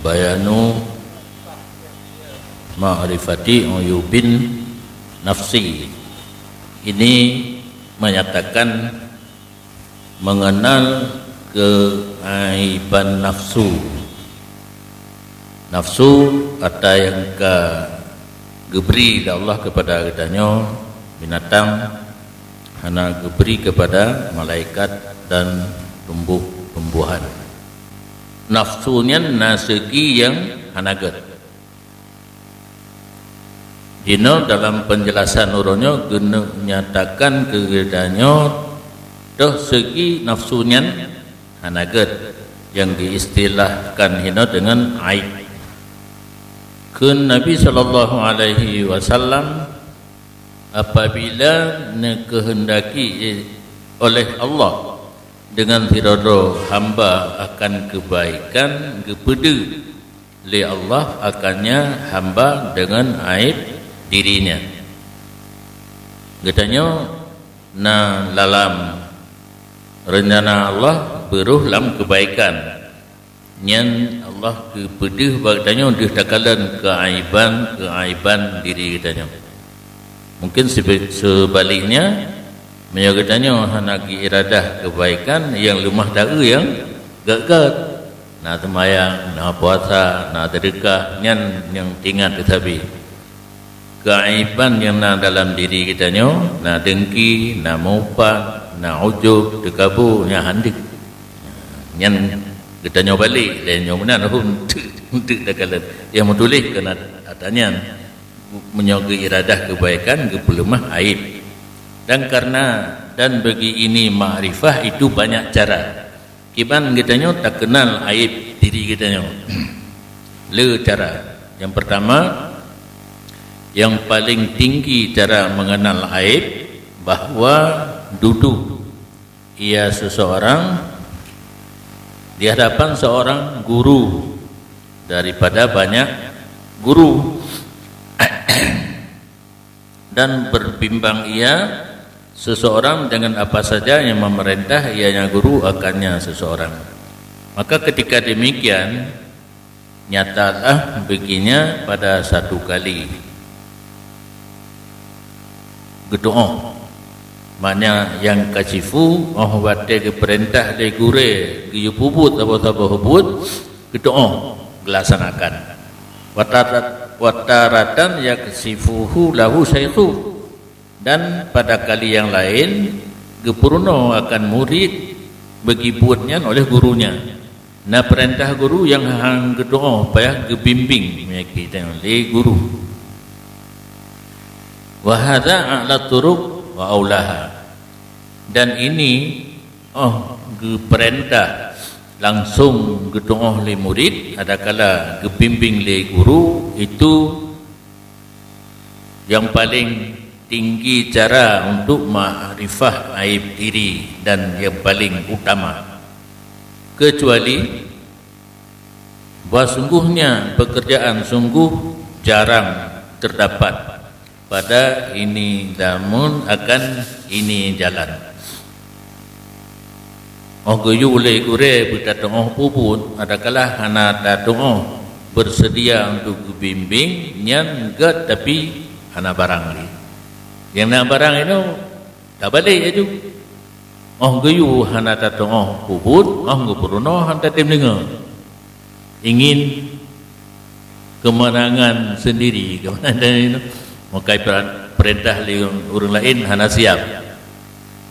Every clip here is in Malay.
bayanu ma'rifati uyubin nafsi. Ini menyatakan mengenal keaiban nafsu. Nafsu kata yang geberi Allah kepada katanya binatang, hana geberi kepada malaikat dan tumbuh-tumbuhan. Nafsunya nasegi yang hanagat. Dino dalam penjelasan uronyo guna menyatakan kegedanyo doh segi nafsunya hanagat yang diistilahkan hino dengan aib. Kun Nabi sallallahu alaihi wasallam apabila kehendaki oleh Allah dengan tirodo hamba akan kebaikan kepada li Allah akannya hamba dengan aib dirinya. Katanya na dalam rencana Allah beruh dalam kebaikan nyan Allah kepedih bagdanya undih takalan keaiban diri katanya. Mungkin sebaliknya menyatakannya hanaki iradah kebaikan yang lemah dara yang gagal. Na temayang, na puasa, na sedekah nyan yang tinggal tetapi keaiban yang na dalam diri kita nyo, na dengki, na mopat, na ujub, dekabu, nya handik. Nyan kita nyo balik, dan nyo mana untuk dakalan. Yang menulis kena atanya menyogi iradah kebaikan, kepelemah aib. Dan bagi ini ma'rifah itu banyak cara. Kiban kita nyo tak kenal aib diri kita nyo. Le cara. Yang pertama, yang paling tinggi cara mengenal aib bahwa duduk ia seseorang di hadapan seorang guru daripada banyak guru dan berbimbang ia seseorang dengan apa saja yang memerintah ianya guru akannya seseorang. Maka ketika demikian nyatalah begininya pada satu kali gedoa mana yang kasifu wate ke perintah de gure giyu pubut apa hubut gedoa gelaksanakan wataratan ya kasifuhu lahu syaihu. Dan pada kali yang lain gepurno akan murid bagi buatnya oleh gurunya. Nah perintah guru yang hang gedoa payah gebimbing kita oleh guru. Wa hadza a'la turuq wa aulaha. Dan ini perintah langsung gedoa le murid adakala gebimbing le guru itu yang paling tinggi cara untuk ma'rifah aib diri dan yang paling utama. Kecuali bahwa sungguhnya pekerjaan sungguh jarang terdapat pada ini namun akan ini jalan. Goyu ulai gure berdatang puput adakala hana datang bersedia untuk bimbing yang enggak tapi hana barang ni. Yang nak barang itu tak balik aja. Goyu hana datang puput, ngobrolno hana tim dengar. Ingin kemenangan sendiri kemenangan makai perintah orang lain hana siap.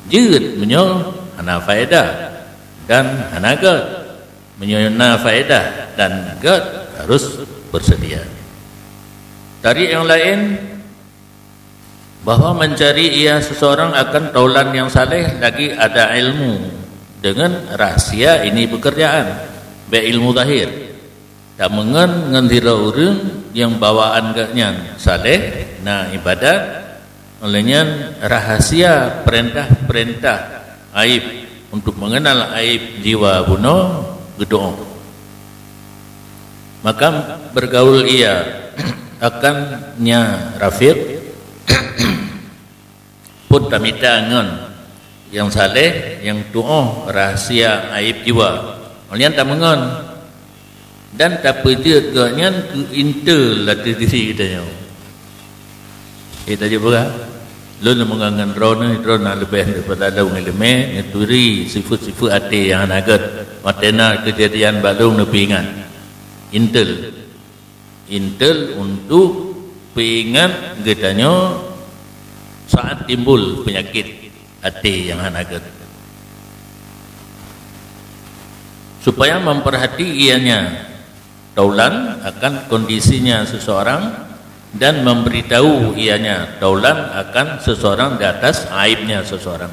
Jid menyo hana faedah dan hana gad. Menyo hana faedah dan gad harus bersedia. Dari yang lain bahwa mencari ia seseorang akan taulan yang saleh lagi ada ilmu dengan rahsia ini pekerjaan be ilmu zahir. Tak mengen ngendira orang yang bawaan gaknya saleh nah ibadat olehnya rahasia perintah-perintah aib untuk mengenal aib jiwa buno gedoa. Maka bergaul ia akannya rafiq pun tamita ngon yang saleh yang doa rahasia aib jiwa. Olehnya tak mengon dan tak pergi agaknya ke intel lah diri kita kita juga lun mengangan drone lebih daripada daun elemen ngeturi sifat-sifat hati yang nagat matena kejadian balung lebih ingat intel untuk peringat katanya saat timbul penyakit hati yang nagat supaya memperhati ianya taulan akan kondisinya seseorang dan memberitahu ianya taulan akan seseorang di atas aibnya seseorang.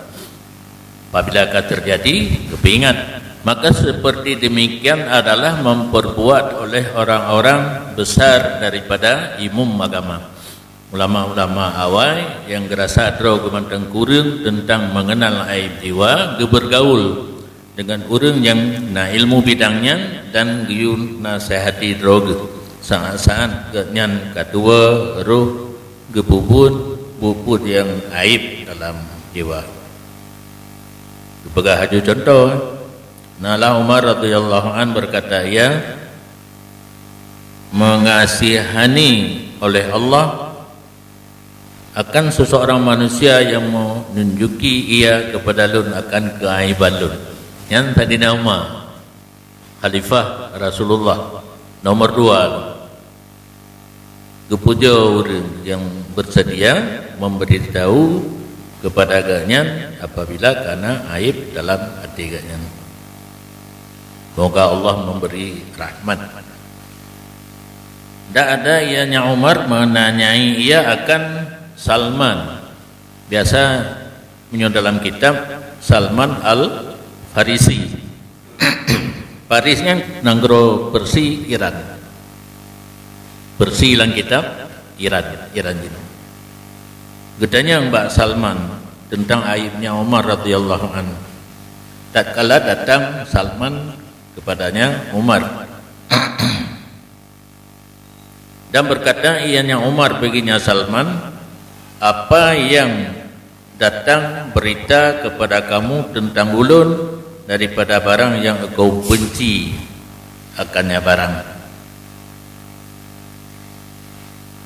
Apabila akan terjadi kepingat, maka seperti demikian adalah memperbuat oleh orang-orang besar daripada imam agama. Ulama-ulama awal yang gerasa draw gemantang kurang tentang mengenal aib jiwa, bergaul dengan orang yang na ilmu bidangnya dan giyun nasihati draw saat-saat kenyan kedua roh gebubut yang aib dalam jiwa. Sebagai haju contoh, Nala Umar radhiyallahu an berkata ia mengasihani oleh Allah akan seseorang manusia yang menunjuki ia kepada lun akan keaiban lun. Yang tadi nama Khalifah Rasulullah nomor 2 kepuja orang yang bersedia memberitahu kepada agaknya apabila karena aib dalam hati agaknya. Semoga Allah memberi rahmat. Tak ada ianya Umar menanyai ia akan Salman. Biasa menyebut dalam kitab Salman Al-Farisi. Parisnya nanggro Persi Iran. Persi lang kitab Iran gitu. Gedanya Mbak Salman tentang aibnya Umar radhiyallahu anhu. Tatkala datang Salman kepadanya Umar dan berkata ianya Umar baginya Salman, apa yang datang berita kepada kamu tentang ulun daripada barang yang engkau benci akannya barang.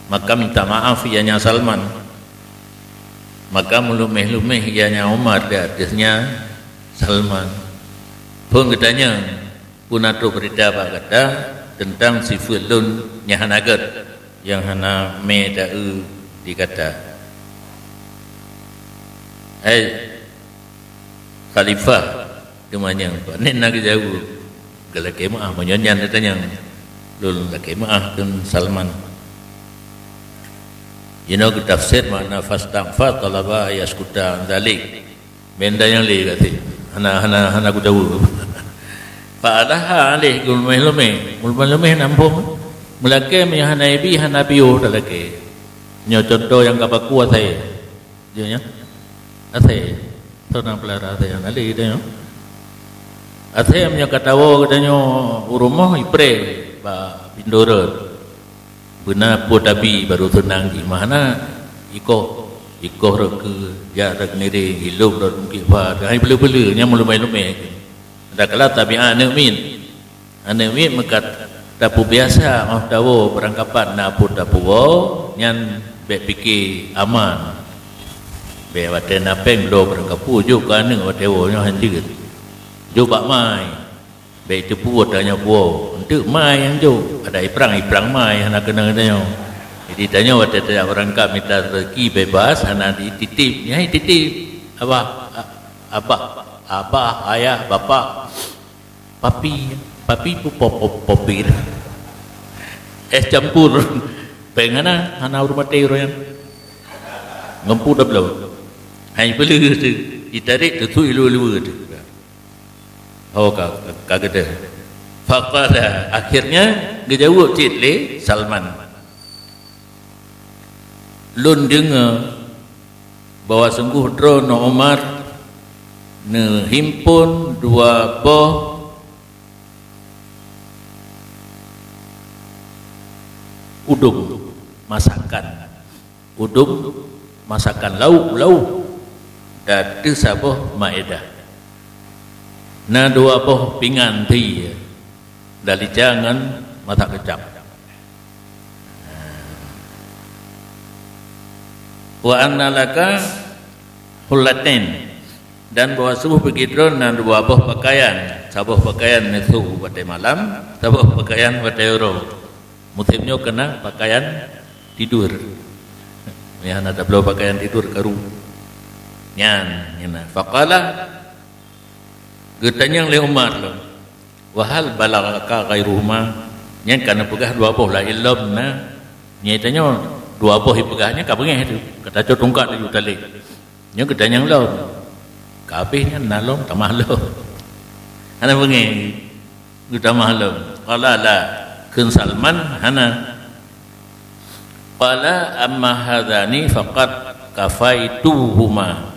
Maka minta maaf ianya Salman. Maka melumeh-lumeh ianya Umar di atasnya Salman. Pun katanya pun ada berita apa kata tentang sifat lun yang hanagat yang hana me da'u dikata. Khalifah demanya nen nak jauh galak maaf menyanyian katanya lun laki maaf kan Salman. Tafsir makna fastaghfar talaba yaskuta dalik benda yang li kata hana ku tahu fa alaha alih gul lumeh nampung melake mi hanabi hanabiu dalake nyo contoh yang kabaku atai dia nya atai tona pelara atai ali dia atai amnya katawo katanya urumah ipre ba pindorot benar pun tapi baru tenang di mana ikoh ke jarak nere hidup dan mungkin pada hai bela-bela nya mulai-mulai ada kala tabi'an amin mekat tapu biasa mah dawo berangkapan na pun tapu nyan be fikir aman be wate na peng do berangkapu juk kan ng wate wo nya hanjir jo bak mai be tepu tanya buo untuk mai yang jo ada iprang mai hana kena tanya jadi tanya waktu tidak berangkat minta rezeki bebas hana dititip ya titip apa ayah bapak papi popir campur pengana hana rumah teh yang ngempu dah belum hai belu tu ditarik tu ilu tu kagak faqala akhirnya gejawab citle Salman lun dengar bahwa sungguh drone Umar ne himpun dua boh udung masakan lauk dan saboh maedah na dua boh pingan ti dari jangan mata kecap. Wa anna laka hullatain, dan bawa subuh begitu dan dua buah pakaian. Sabuh pakaian itu pada malam, sabuh pakaian pada euro. Musimnya kena pakaian tidur. Ya, ada belum pakaian tidur karu. Nyan, nyan. Faqala getanya oleh Umar, wahal balagaka ghairuhuma, nyan kana pegah dua buah la illamna. Nyatanya dua buah pegahnya kapengeh itu. Kata tungkat itu tali. Nya getanya lo. Kabehnya nalong tamah lo. Ana bengi kita mahlum. Qala la kun Salman hana. Qala amma hadani faqad kafaituhuma.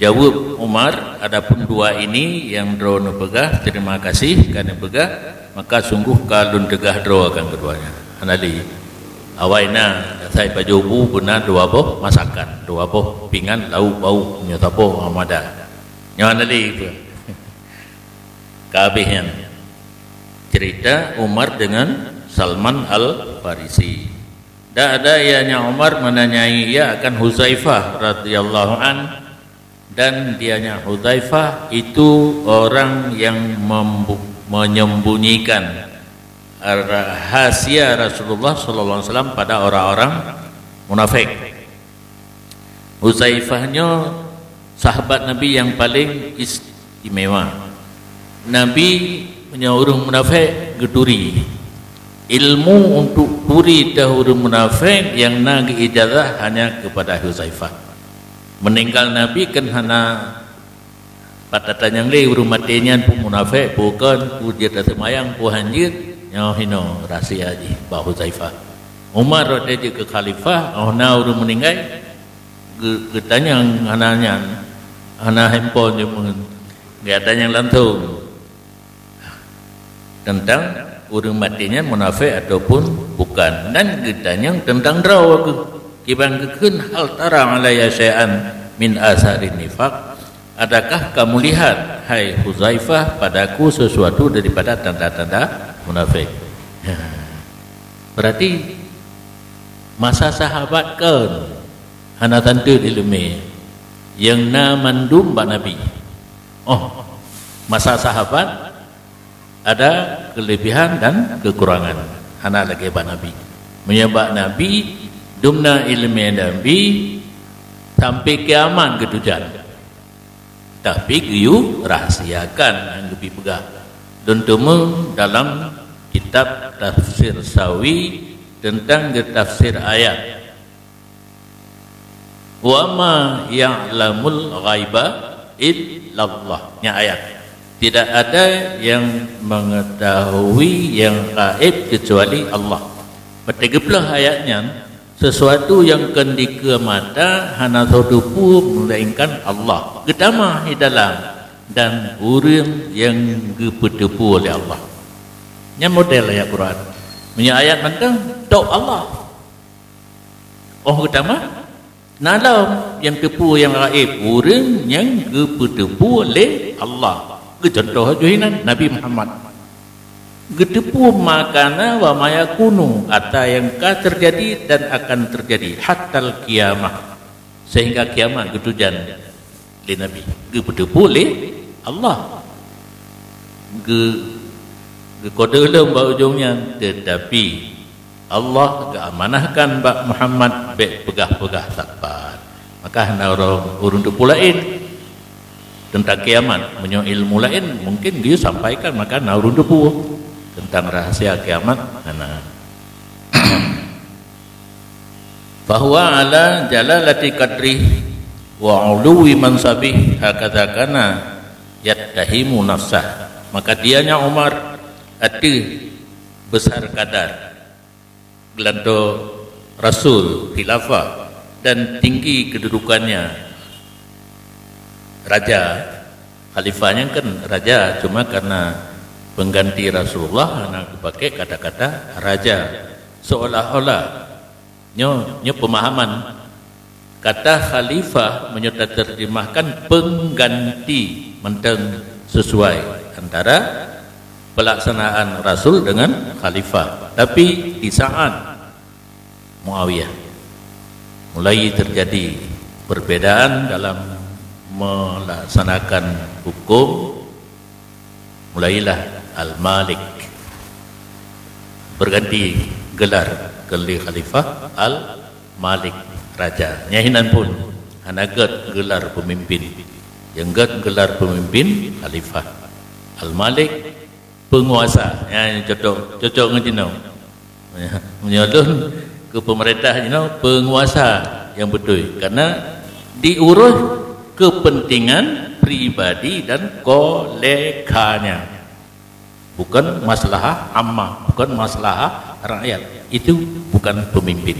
Jawab Umar, adapun dua ini yang drone pegah, terima kasih kerana pegah, maka sungguh kalun tegah draw akan keduanya. Anali awaina saya pajubu guna dua boh masakan, dua boh pingan lauk bau nyotapo amada. Nyanali itu. Kabehnya cerita Umar dengan Salman Al-Farisi. Tak ada ianya Umar menanyai ia akan Huzaifah radhiyallahu an, dan dianya Huzaifah itu orang yang menyembunyikan rahasia Rasulullah sallallahu alaihi wasallam pada orang-orang munafik. Huzaifahnya sahabat Nabi yang paling istimewa. Nabi punya orang munafik geduri. Ilmu untuk duri dah orang munafik yang nak ijazah hanya kepada Huzaifah. Meninggal Nabi kan hana patatan yang le urung matinya pun munafik bukan pujir dan semayang pun hanjir nyaw hino rahsia di Pak Huzaifah. Umar dia ke khalifah, na urung meninggal getanya ananya ana handphone je mun dia ada yang lantung tentang orang matinya munafik ataupun bukan, dan getanya tentang draw aku kibang kekeun hal tara alaya syai'an min asarin nifaq, adakah kamu lihat hai Huzaifah padaku sesuatu daripada tanda-tanda munafik. Berarti masa sahabat kan hana tentu ilmu yang na mandum ba Nabi. Oh, masa sahabat ada kelebihan dan kekurangan. Hana lagi ba Nabi. Menyebab Nabi dumna ilmu Nabi sampai kiamat ketujuan. Tapi giyu rahasiakan yang lebih pegah. Dan temu dalam kitab tafsir Sawi tentang tafsir ayat. Wa ma ya'lamul ghaiba illallah. Nya ayat. Tidak ada yang mengetahui yang gaib kecuali Allah. Bertegaplah ayatnya, sesuatu yang kendika mata hana sodupu melainkan Allah. Gedama di dalam dan orang yang dipetepu oleh Allah. Nya model ayat Quran. Punya ayat mentang tok Allah. Oh gedama nalam yang tepu yang gaib, orang yang dipetepu oleh Allah. Contoh ajuinan Nabi Muhammad getepu makana wa mayakunu ata yang ka terjadi dan akan terjadi hatal kiamah sehingga kiamat getujan li Nabi getepu le Allah kode lem ba ujungnya, tetapi Allah keamanahkan Mbak Muhammad be pegah-pegah takpat. Maka hendak orang tu pulain tentang kiamat, punya ilmu lain mungkin dia sampaikan, maka naurun depu tentang rahasia kiamat. Bahwa ala jalalati qadri wa uluwi mansabih hakadha kana yattahimu nafsah. Maka dianya Umar ada besar kadar gelando Rasul khilafah dan tinggi kedudukannya raja. Khalifahnya kan raja, cuma karena pengganti Rasulullah anak pakai kata-kata raja, seolah-olah nyo pemahaman kata khalifah menyerta terjemahkan pengganti menteng sesuai antara pelaksanaan Rasul dengan khalifah. Tapi di saat Muawiyah mulai terjadi perbedaan dalam melaksanakan hukum, mulailah Al-Malik berganti gelar khalifah Al-Malik, raja. Nyahinan pun hanagat gelar pemimpin, yang gelar pemimpin khalifah. Al-Malik penguasa. Ya, cocok ngejinau. Menyalun ke pemerintah penguasa yang betul, karena diurus kepentingan pribadi dan koleganya, bukan masalah ammah, bukan masalah rakyat. Itu bukan pemimpin.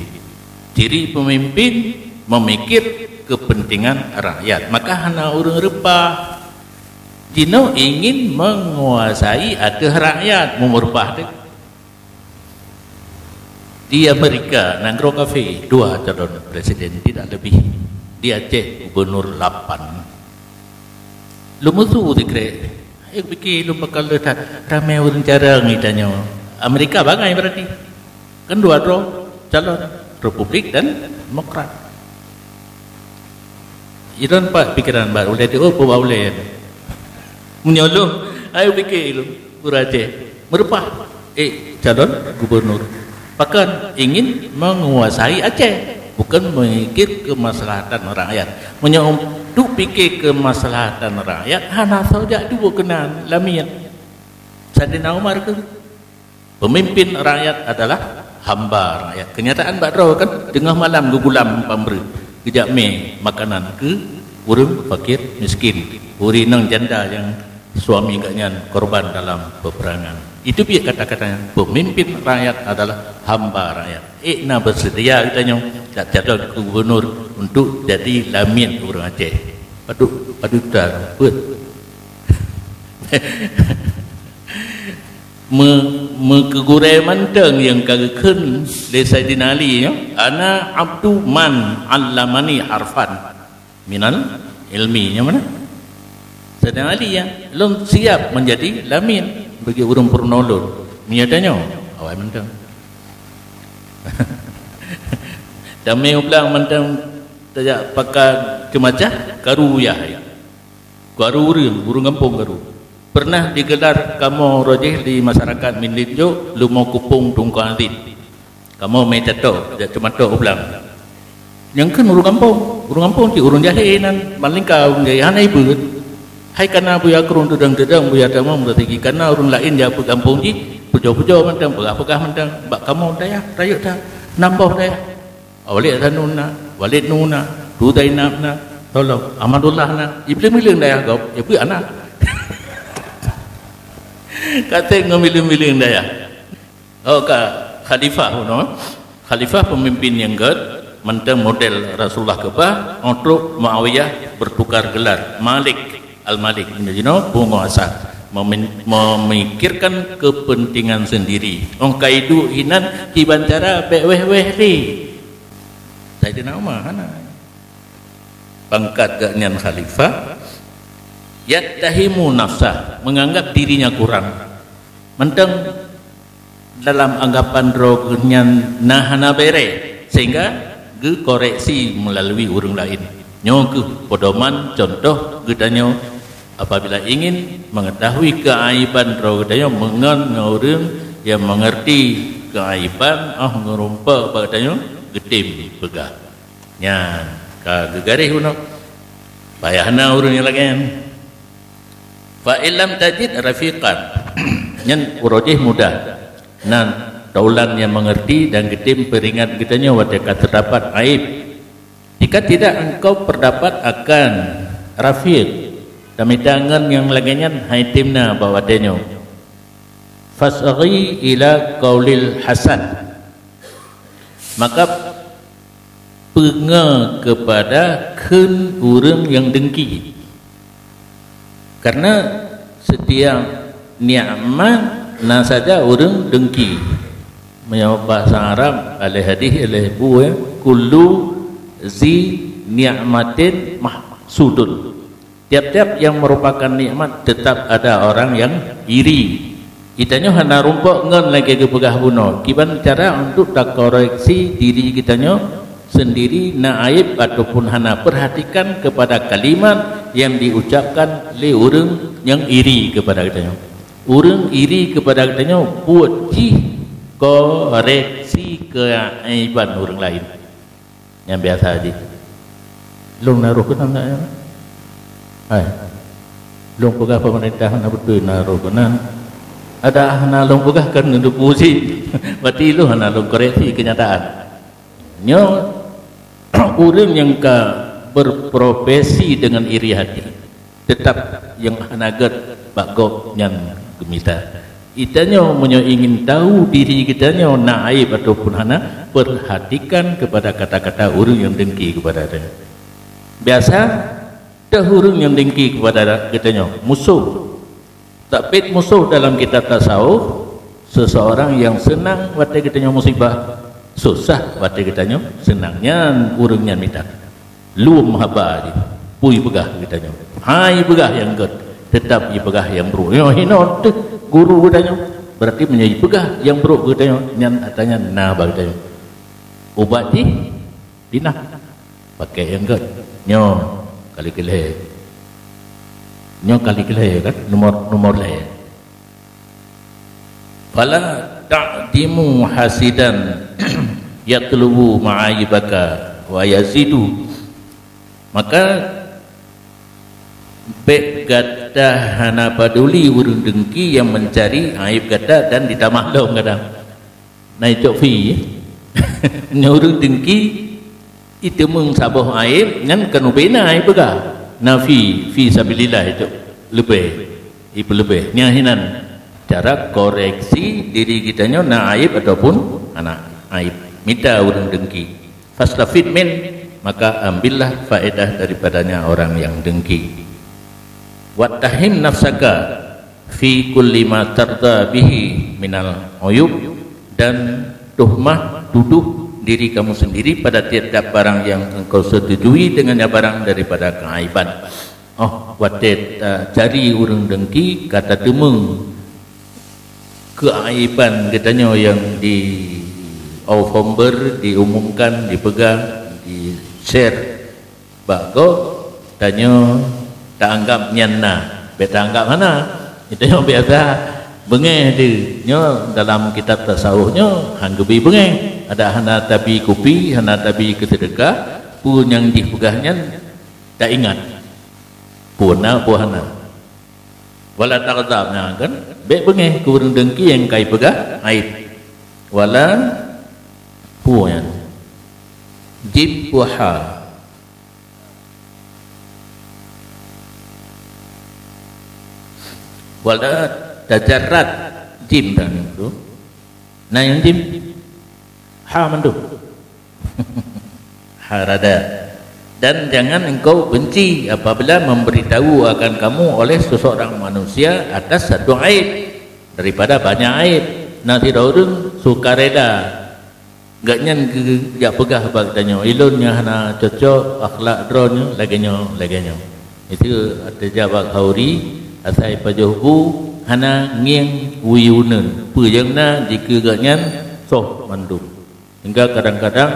Ciri pemimpin memikir kepentingan rakyat. Maka hana urang repah Dino ingin menguasai ada rakyat memurpah dia. Di Amerika, Nanggro Cafe, 2 calon presiden, tidak lebih. Di Aceh, gubernur 8. Lu musuh dikira. Fikir lu bakal letak ramai orang jarang itanya. Amerika bagai berarti. Kan 2 calon, Republik dan Demokrat. Iran pak pikiran baru boleh tu apa boleh. Menyolong, ayo fikir lu Aceh merupah calon gubernur. Bahkan ingin menguasai Aceh, bukan memikir kemaslahatan rakyat. Untuk fikir kemaslahatan rakyat, hana saja dua kenal lamian. Saidina Umar ke pemimpin rakyat adalah hamba rakyat. Kenyataan bakro kan tengah malam gugulam pamberi kejak makanan ke urang fakir miskin, uri nang janda yang suami gaknya korban dalam peperangan. Itu dia kata-katanya, pemimpin rakyat adalah hamba rakyat. Na bersedia katanya tak calon gubernur untuk jadi lamin orang Aceh. Paduk dah put. Mengkegurai manteng yang kagakun dari Sayyidina Ali, ana abdu man allamani harfan minal ilmi. Yang mana? Sayyidina Ali belum siap menjadi lamin bagi orang pernolong. Miadanya awal manteng. Damai ulang manteng tajak pakai kemacah karu ya. Karu burung kampung karu. Pernah digelar kamu rojih di masyarakat Minlinjo lu mau kupung tungkangin. Kamu mai tato cuma to ulang. Yang kan urang kampung ti urang jahinan malingka urang jahinan ibu. Hai kana buya kurung tudang-tudang buya kamu berarti kana urang lain dia kampung ji pujo-pujo mantang begah-begah mantang bak kamu daya rayuk dah nambah daya. Awalid tanuna, walid nuna, dudainapna, tolong amadullah na. Iblis miling daya kau, ibu anak. Kata ngomilin-milin daya. Oh ka khalifah no. Khalifah pemimpin yang mantang model Rasulullah kebah untuk Muawiyah bertukar gelar Malik Al-Malik, penguasa, memikirkan kepentingan sendiri. Ong kaidu hinan kibantara beweh-weh li. Sayyidina Umar hana pangkat gaknyan khalifah yattahimu nafsah, menganggap dirinya kurang. Mentang dalam anggapan rognyan nahana bere, sehingga ge koreksi melalui urang lain. Nyo ke podoman contoh gedanya apabila ingin mengetahui keaiban rogadanya mengan ngurang yang mengerti keaiban ngerumpa bagadanya getim pegah nya ka gegarih uno payahna urang lagi fa illam tajid rafiqan nyen urojih mudah nan taulan yang mengerti dan getim peringat kitanya wadaka terdapat aib. Jika tidak engkau berdapat akan rafiq tamidangan yang laginya haitimna bawa denyo fasaghi ila qaulil hasan, maka penga kepada kun urang yang dengki, karena setiap nikmat na saja urang dengki. Menjawab bahasa Arab alih hadis alih buah kullu zi ni'matin mahsudun. Tiap-tiap yang merupakan nikmat tetap ada orang yang iri. Kitanya hana rumpok ngon lagi ke pegah bunuh. Kiban cara untuk tak koreksi diri kitanya sendiri na aib ataupun hana perhatikan kepada kalimat yang diucapkan oleh orang yang iri kepada kitanya. Orang iri kepada kitanya buat koreksi keaiban orang lain. Yang biasa aja. Long naruh kenang tak ya? Hai. Long pegah pemerintah nak betul naruh kenang. Ada hana long pegah kan untuk puji. Berarti lu hana long koreksi kenyataan. Nyo orang yang berprofesi dengan iri hati tetap yang hanagat bagok yang gemita. Itanya ingin tahu diri kitanya na aib ataupun hana perhatikan kepada kata-kata orang yang dengki kepada dia. Biasa dah orang yang dengki kepada kitanya musuh. Tak musuh dalam kitab tasawuf seseorang yang senang waktu kitanya musibah, susah waktu kitanya senangnya urungnya minta lu mahaba je pui begah kitanya hai begah yang good tetap i begah yang buruk yo hino guru kitanya berarti menjadi begah yang buruk kitanya nyan katanya na ba kitanya ubat dinah pakai yang good nyo kali kan nomor lain fala ta'dimu hasidan yatlubu ma'aibaka wa yazidu. Maka baik kata hana peduli urang dengki yang mencari aib kata dan ditambah dong kadang naik cok fi urang dengki itu mengsabuh aib ngan kanu bena aib bega nafi fi sabilillah itu lebih nya hinan cara koreksi diri kitanya na aib ataupun anak aib minta urang dengki fastafid min maka ambillah faedah daripadanya orang yang dengki wattahim nafsaka fi kulli ma tarda bihi minal uyub dan tuhmah tuduh diri kamu sendiri pada tiap-tiap barang yang engkau setujui dengannya barang daripada keaiban. Oh watet cari urang dengki kata temeng keaiban katanya yang di November diumumkan dipegang di share bago tanya tak anggap nyana beta anggap mana itu yang biasa bengeh dia dalam kitab tasawufnya hanggebi bengeh ada hana tabi kopi hana tabi kesedekah pun yang dipegahnya tak ingat puna puhana wala taqdamna kan baik bengeh ke urang dengki yang kai pegah aib wala puan jib puha wala tajarrat jim dan itu nah yang jim ha mandu harada dan jangan engkau benci apabila memberitahu akan kamu oleh seseorang manusia atas satu aib daripada banyak aib nanti orang sukarela gaknya jak pegah bagdanya ilunnya hana cocok akhlak dronnya laganya itu ada jawab hauri asai pajohku hana ngieng wiyunen pujangna jika gaknya soh mandum hingga kadang-kadang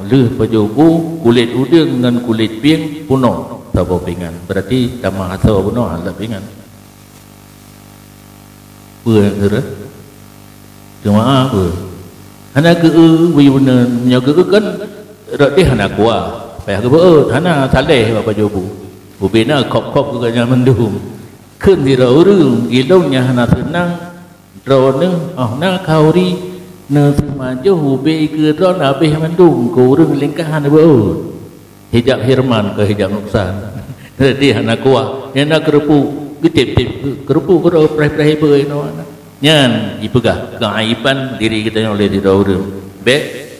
leh pajohku kulit udang dengan kulit piang puno sabo pingan berarti tamah asal puno ala pingan pura cuma apa hana ke wiyunen nyaga kan rati hana kuah payah ke hana saleh bapa jobu ubena kop-kop gaknya mendum kun dira urung ilongnya hana senang drone na kauri na semaju hube ke drone habis mandung ko urung lingkahan beul hijab hirman ke hijab nuksan jadi hana kuah yana kerupu getip-tip kerupu ko preh-preh beul no nyan ipegah keaiban diri kita oleh dira urung be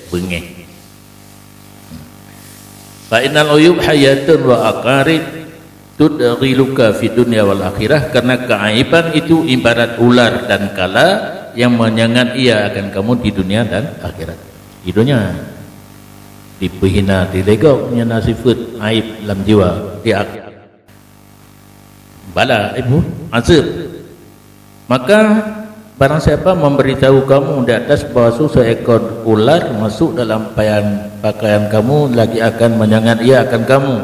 bengeh fa innal uyub hayatun wa aqarib tudghiluka fi dunya wal akhirah karena keaiban itu ibarat ular dan kala yang menyengat ia akan kamu di dunia dan akhirat. Hidupnya dipehina dilegok nya nasifut aib dalam jiwa di akhirat. Bala ibu azab. Maka barang siapa memberitahu kamu di atas bahawa seekor ular masuk dalam pakaian kamu lagi akan menyengat ia akan kamu,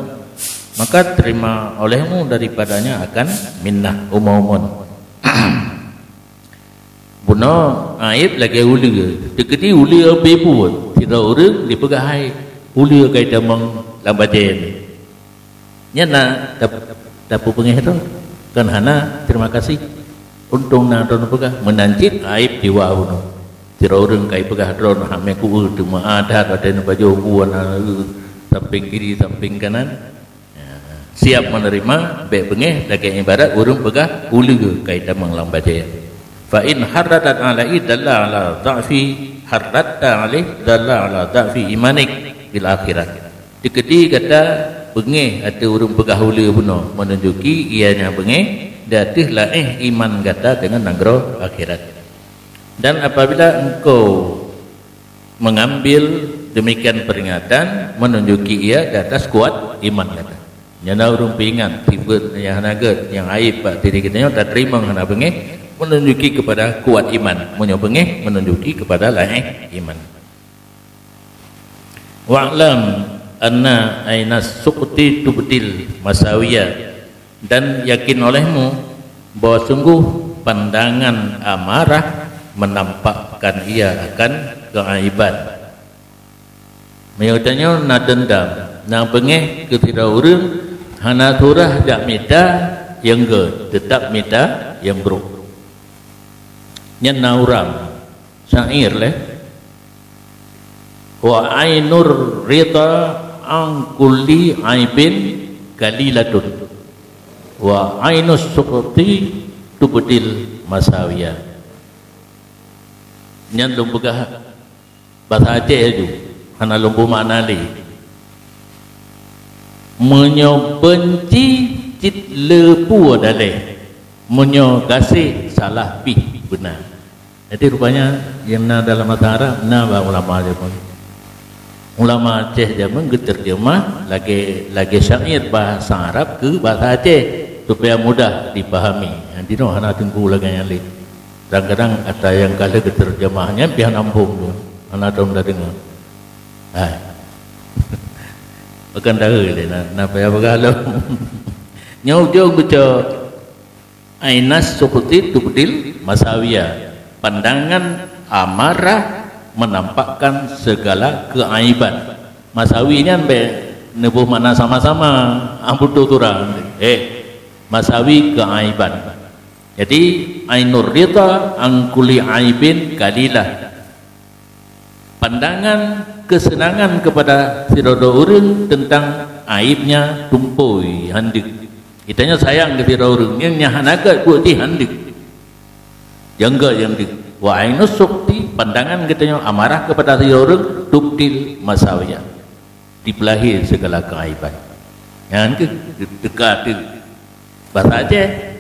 maka terima olehmu daripadanya akan minnah umum. Bunuh aib lagi uli ke dekati uli apa pun tidak orang dipegahai uli kai damang lambajen nya na dapu pengeh tu kan hana terima kasih untung na don pegah menancit aib diwa bunuh tidak orang kai pegah don hame ku tu ma ada baju buan samping kiri samping kanan siap menerima baik pengeh lagi ibarat orang pegah uli ke kai damang lambajen. Fa in harradat alai dalla ala dha'fi harratta alai dalla ala dha'fi imanik bil akhirat. Diketi kata bengeh ada urang pegahula benar menunjuki ianya bengeh datih laih iman kata dengan negara akhirat. Dan apabila engkau mengambil demikian peringatan menunjuki ia di atas kuat iman kata. Nyana urang pingat tiba yang nagat yang aib pak diri kita tak terima ngana bengeh menunjuki kepada kuat iman, menyobengeh menunjuki kepada lain iman. Wa'lam anna ainas suqti tubtil masawiyah, dan yakin olehmu bahwa sungguh pandangan amarah menampakkan ia akan keaiban. Maksudnya na dendam, na bengeh kepada orang hana turah dak minta yang ke tetap minta yang buruk. Nyan nauram syair leh wa ainur rita an kulli aibin kalilatun wa ainus suqti tubdil masawiyah. Nyan lumbugah bahasa Aceh itu hana lumbu makna li menyo benci cit lepu daleh menyo kasih salah pi benar. Jadi rupanya yang na dalam bahasa Arab na ba ulama dia pun. Ulama Aceh dia menterjemah lagi syair bahasa Arab ke bahasa Aceh supaya mudah dipahami. Nanti no hana tunggu lagi yang lain. Kadang-kadang ada yang kala terjemahnya biar nampung tu. Hana dom dah dengar. Bukan tahu dia nak payah bergalau. Nyau-nyau baca ainas suqti tubdil masawiyah, pandangan amarah menampakkan segala keaiban. Masawinya nebuh mana sama-sama ampun turang masawi keaiban. Jadi ainur rida angkuli aibin kalilah, pandangan kesenangan kepada sirodo urang tentang aibnya tumpui handik. Itanya sayang ke tira urang yang nyahanaga buat di handik jangga yang di wa ainus sukti, pandangan katanya amarah kepada tira urang tubdil masawiyah, dipelahi segala keaiban. Yang dekat bahasa Aceh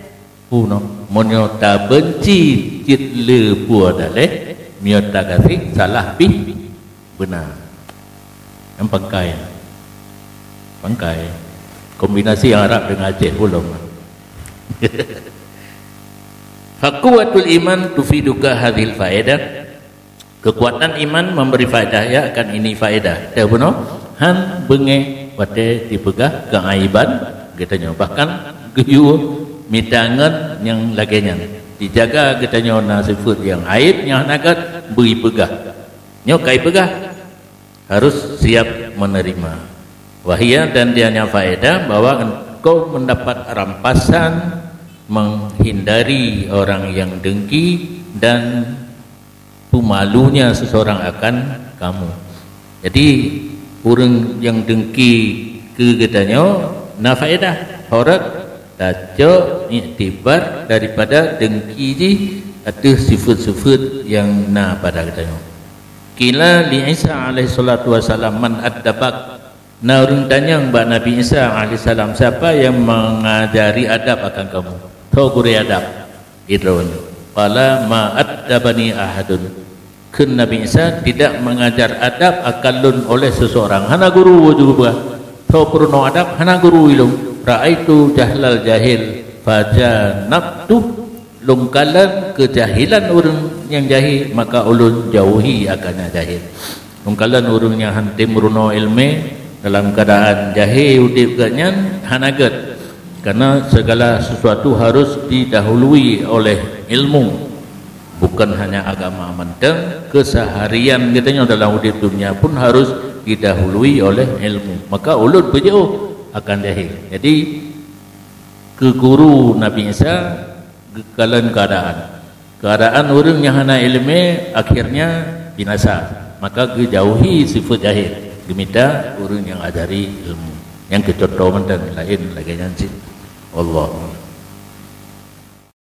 puno monyo ta benci cit le puadale mio ta kasih salah pi benar. Yang pangkai kombinasi Arab dengan Aceh belum. Hakuwatul iman tufiduka hadhil faedah, kekuatan iman memberi faedah ya akan ini faedah. Dah benar han benge wate dipegah keaiban katanya, bahkan geyu mitangan yang laginya dijaga katanya nasifut yang aib yang nagat beri pegah nyo kai pegah harus siap menerima. Wahia dan dianya faedah bahwa engkau mendapat rampasan menghindari orang yang dengki dan pemalunya seseorang akan kamu. Jadi orang yang dengki ke katanya na faedah horat tajo iktibar daripada dengki ji ada sifat-sifat yang na pada katanya. Kila li Isa alaihi salatu wasalam man addabak, nah orang tanya Mbak Nabi Isa alaihi salam, siapa yang mengajari adab akan kamu? Tahu guru adab itu. Fala ma addabani ahadun, kun Nabi Isa tidak mengajar adab akalun oleh seseorang. Hana guru juga tahu purno adab hana guru ilmu. Ra'aitu jahlal jahil fajanabtu lungkalan kejahilan orang yang jahil, maka ulun jauhi akan jahil. Lungkalan orang yang hantim runo ilmu dalam keadaan jahil udip ganyan hanaget, karena segala sesuatu harus didahului oleh ilmu, bukan hanya agama menteng, keseharian kitanya dalam udip dunia pun harus didahului oleh ilmu. Maka ulun berjauh akan jahil. Jadi ke guru Nabi Isa kekalan keadaan orang yang hana ilmu akhirnya binasa, maka dijauhi sifat jahil, diminta orang yang ajari ilmu yang kecontohan dan lain lagi. Allah